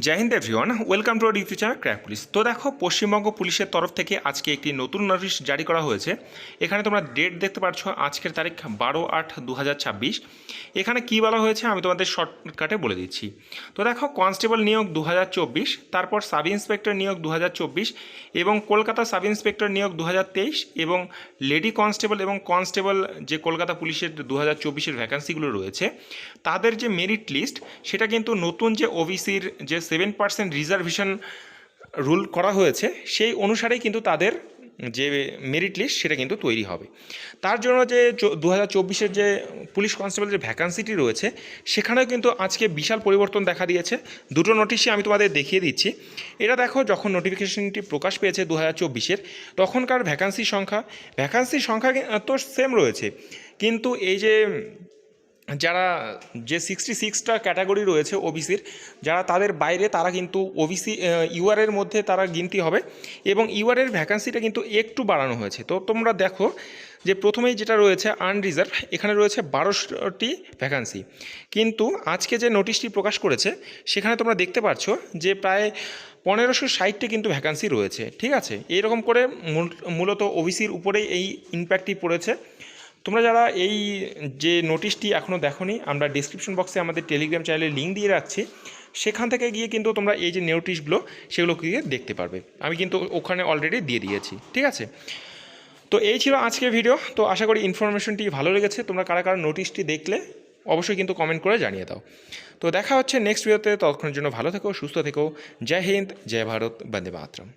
Joy Hind everyone, welcome to our YouTube channel Crack Police. তো দেখো, পশ্চিমবঙ্গ পুলিশের তরফ থেকে আজকে একটি নতুন নোটিশ জারি করা হয়েছে। এখানে তোমরা ডেট দেখতে পাচ্ছ, আজকের তারিখ 12/8/2026। এখানে কী বলা হয়েছে আমি তোমাদের শর্টকাটে বলে দিচ্ছি। তো দেখো, কনস্টেবল নিয়োগ 2024, তারপর সাব ইন্সপেক্টর নিয়োগ 2024 এবং কলকাতা সাব ইন্সপেক্টর নিয়োগ 2023 এবং লেডি কনস্টেবল এবং কনস্টেবল যে কলকাতা পুলিশের 2024-এর ভ্যাকান্সিগুলো রয়েছে তাদের যে মেরিট লিস্ট, সেটা কিন্তু নতুন যে ওবিসির যে 7% রিজার্ভেশন রুল করা হয়েছে সেই অনুসারেই কিন্তু তাদের যে মেরিট লিস্ট সেটা কিন্তু তৈরি হবে। তার জন্য যে 2024-এর যে পুলিশ কনস্টেবল যে ভ্যাকান্সিটি রয়েছে সেখানেও কিন্তু আজকে বিশাল পরিবর্তন দেখা দিয়েছে। দুটো নোটিশই আমি তোমাদের দেখিয়ে দিচ্ছি। এটা দেখো, যখন নোটিফিকেশনটি প্রকাশ পেয়েছে 2024-এর, তখনকার ভ্যাকান্সির সংখ্যা তো সেম রয়েছে, কিন্তু এই যে যারা যে 66টা ক্যাটাগরি রয়েছে ওবিসির, যারা তাদের বাইরে তারা কিন্তু ওবিসি ইউআরের মধ্যে তারা গিনতি হবে এবং ইউআরের ভ্যাকান্সিটা কিন্তু একটু বাড়ানো হয়েছে। তো তোমরা দেখো যে প্রথমেই যেটা রয়েছে আনরিজার্ভ, এখানে রয়েছে 12টি ভ্যাকান্সি, কিন্তু আজকে যে নোটিশটি প্রকাশ করেছে সেখানে তোমরা দেখতে পাচ্ছ যে প্রায় 1560টি কিন্তু ভ্যাকান্সি রয়েছে। ঠিক আছে, এইরকম করে মূলত ওবিসির উপরেই এই ইম্প্যাক্টটি পড়েছে। তোমরা যারা এই যে নোটিশটি এখনও দেখোনি, আমরা ডিসক্রিপশন বক্সে আমাদের টেলিগ্রাম চ্যানেলের লিঙ্ক দিয়ে রাখছি, সেখান থেকে গিয়ে কিন্তু তোমরা এই যে নোটিশগুলো সেগুলো গিয়ে দেখতে পারবে। আমি কিন্তু ওখানে অলরেডি দিয়ে দিয়েছি। ঠিক আছে, তো এই ছিল আজকের ভিডিও। তো আশা করি ইনফরমেশনটি ভালো লেগেছে। তোমরা কারা কারা নোটিশটি দেখলে অবশ্যই কিন্তু কমেন্ট করে জানিয়ে দাও। তো দেখা হচ্ছে নেক্সট ভিডিওতে। ততক্ষণের জন্য ভালো থেকো, সুস্থ থেকো। জয় হিন্দ, জয় ভারত, বন্দে মাতরম।